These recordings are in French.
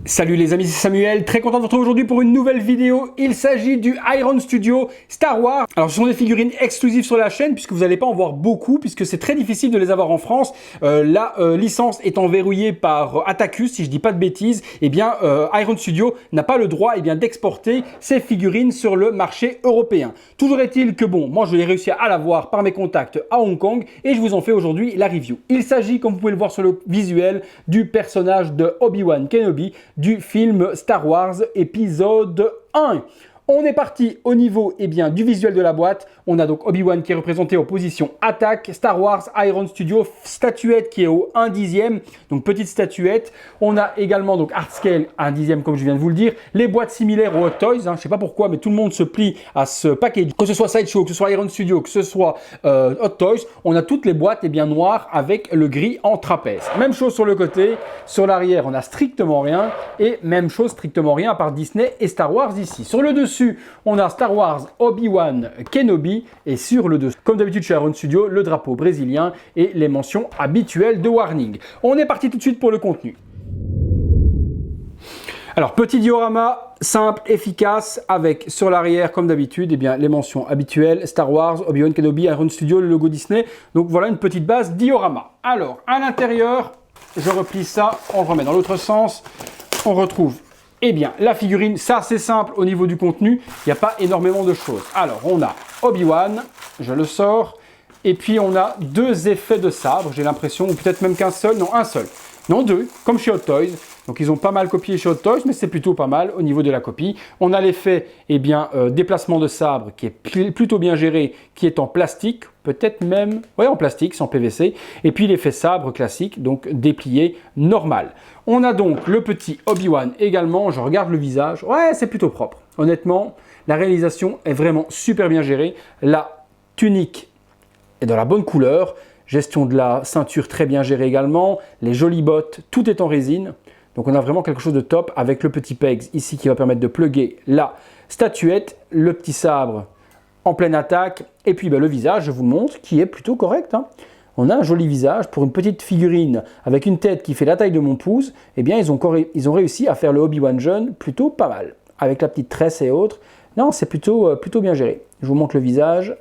Salut les amis, c'est Samuel, très content de vous retrouver aujourd'hui pour une nouvelle vidéo. Il s'agit du Iron Studio Star Wars. Alors ce sont des figurines exclusives sur la chaîne puisque vous n'allez pas en voir beaucoup puisque c'est très difficile de les avoir en France. La licence étant verrouillée par Atacus, si je dis pas de bêtises, eh bien Iron Studio n'a pas le droit d'exporter ces figurines sur le marché européen. Toujours est-il que bon, moi je l'ai réussi à l'avoir par mes contacts à Hong Kong et je vous en fais aujourd'hui la review. Il s'agit, comme vous pouvez le voir sur le visuel, du personnage de Obi-Wan Kenobi du film Star Wars épisode 1. On est parti au niveau du visuel de la boîte. On a donc Obi-Wan qui est représenté en position attaque, Star Wars Iron Studio, statuette qui est au 1/10, donc petite statuette. On a également donc Art Scale 1/10 comme je viens de vous le dire. Les boîtes similaires aux Hot Toys, je ne sais pas pourquoi, mais tout le monde se plie à ce package. Que ce soit Sideshow, que ce soit Iron Studio, que ce soit Hot Toys, on a toutes les boîtes noires avec le gris en trapèze. Même chose sur le côté, sur l'arrière on a strictement rien et même chose strictement rien à part Disney et Star Wars ici. Sur le dessus, on a Star Wars Obi-Wan Kenobi et sur le dessus, comme d'habitude chez Iron Studio, le drapeau brésilien et les mentions habituelles de warning. On est parti tout de suite pour le contenu. Alors, petit diorama simple, efficace, avec sur l'arrière, comme d'habitude, les mentions habituelles, Star Wars, Obi-Wan Kenobi, Iron Studio, le logo Disney. Donc voilà une petite base diorama. Alors, à l'intérieur, je replie ça, on le remet dans l'autre sens, on retrouve la figurine. Ça c'est simple au niveau du contenu, il n'y a pas énormément de choses. Alors on a Obi-Wan, je le sors, et puis on a deux effets de sabre, j'ai l'impression, ou peut-être même qu'un seul, non un seul, non deux, comme chez Hot Toys. Donc ils ont pas mal copié chez Hot Toys, mais c'est plutôt pas mal au niveau de la copie. On a l'effet déplacement de sabre qui est plutôt bien géré, qui est en plastique, peut-être même en plastique, sans PVC. Et puis l'effet sabre classique, donc déplié normal. On a donc le petit Obi-Wan également, je regarde le visage, ouais c'est plutôt propre. Honnêtement, la réalisation est vraiment super bien gérée. La tunique est dans la bonne couleur, gestion de la ceinture très bien gérée également, les jolies bottes, tout est en résine. Donc on a vraiment quelque chose de top avec le petit pegs ici qui va permettre de plugger la statuette, le petit sabre en pleine attaque et puis le visage, je vous le montre, qui est plutôt correct. On a un joli visage pour une petite figurine avec une tête qui fait la taille de mon pouce. Ils ont réussi à faire le Obi-Wan jeune plutôt pas mal. Avec la petite tresse et autres. Non, c'est plutôt bien géré. Je vous montre le visage.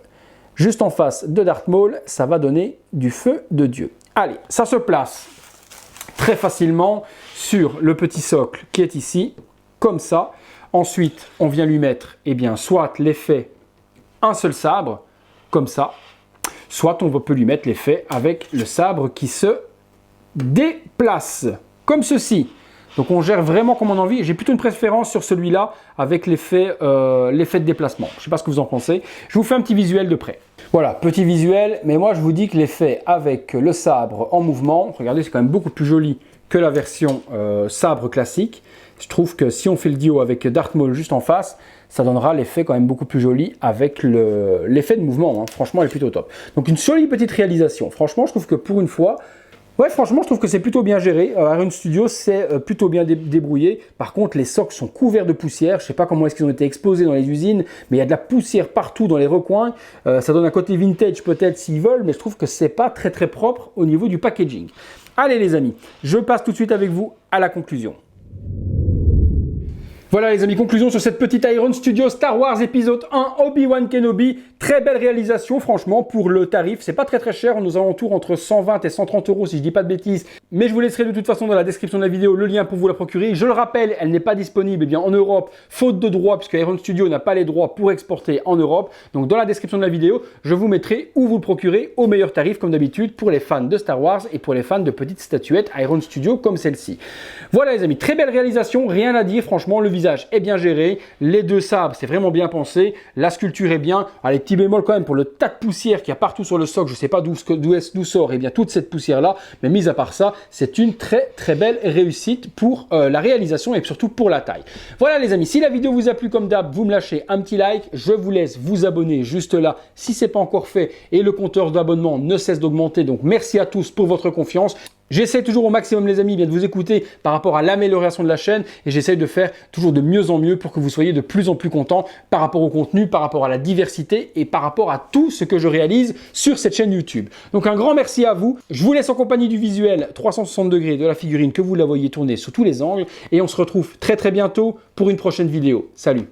Juste en face de Darth Maul, ça va donner du feu de Dieu. Allez, ça se place très facilement sur le petit socle qui est ici, comme ça. Ensuite, on vient lui mettre soit l'effet un seul sabre, comme ça, soit on peut lui mettre l'effet avec le sabre qui se déplace, comme ceci. Donc on gère vraiment comme on a envie. J'ai plutôt une préférence sur celui-là avec l'effet de déplacement. Je ne sais pas ce que vous en pensez. Je vous fais un petit visuel de près. Voilà, petit visuel, mais moi je vous dis que l'effet avec le sabre en mouvement, regardez, c'est quand même beaucoup plus joli que la version sabre classique. Je trouve que si on fait le duo avec Darth Maul juste en face, ça donnera l'effet quand même beaucoup plus joli avec l'effet de mouvement. Franchement, elle est plutôt top. Donc une jolie petite réalisation. Franchement, je trouve que pour une fois, franchement, je trouve que c'est plutôt bien géré. Iron Studio, c'est plutôt bien débrouillé. Par contre, les socles sont couverts de poussière. Je ne sais pas comment est-ce qu'ils ont été exposés dans les usines, mais il y a de la poussière partout dans les recoins. Ça donne un côté vintage peut-être s'ils veulent, mais je trouve que c'est pas très très propre au niveau du packaging. Allez les amis, je passe tout de suite avec vous à la conclusion. Voilà les amis, conclusion sur cette petite Iron Studio Star Wars épisode 1 Obi-Wan Kenobi. Très belle réalisation franchement pour le tarif, c'est pas très très cher, on nous alentours entre 120 et 130 € si je dis pas de bêtises. Mais je vous laisserai de toute façon dans la description de la vidéo le lien pour vous la procurer. Je le rappelle, elle n'est pas disponible en Europe, faute de droit, puisque Iron Studio n'a pas les droits pour exporter en Europe. Donc dans la description de la vidéo, je vous mettrai où vous le procurez au meilleur tarif comme d'habitude pour les fans de Star Wars et pour les fans de petites statuettes Iron Studio comme celle-ci. Voilà les amis, très belle réalisation, rien à dire franchement, le visage est bien géré, les deux sabres c'est vraiment bien pensé, la sculpture est bien. Allez, petit bémol quand même pour le tas de poussière qu'il y a partout sur le socle, je ne sais pas d'où sort toute cette poussière là, mais mis à part ça, c'est une très très belle réussite pour la réalisation et surtout pour la taille. Voilà les amis, si la vidéo vous a plu comme d'hab, vous me lâchez un petit like, je vous laisse vous abonner juste là si ce n'est pas encore fait et le compteur d'abonnement ne cesse d'augmenter, donc merci à tous pour votre confiance. J'essaie toujours au maximum les amis de vous écouter par rapport à l'amélioration de la chaîne et j'essaie de faire toujours de mieux en mieux pour que vous soyez de plus en plus contents par rapport au contenu, par rapport à la diversité et par rapport à tout ce que je réalise sur cette chaîne YouTube. Donc un grand merci à vous. Je vous laisse en compagnie du visuel 360 degrés de la figurine que vous la voyez tourner sous tous les angles et on se retrouve très bientôt pour une prochaine vidéo. Salut!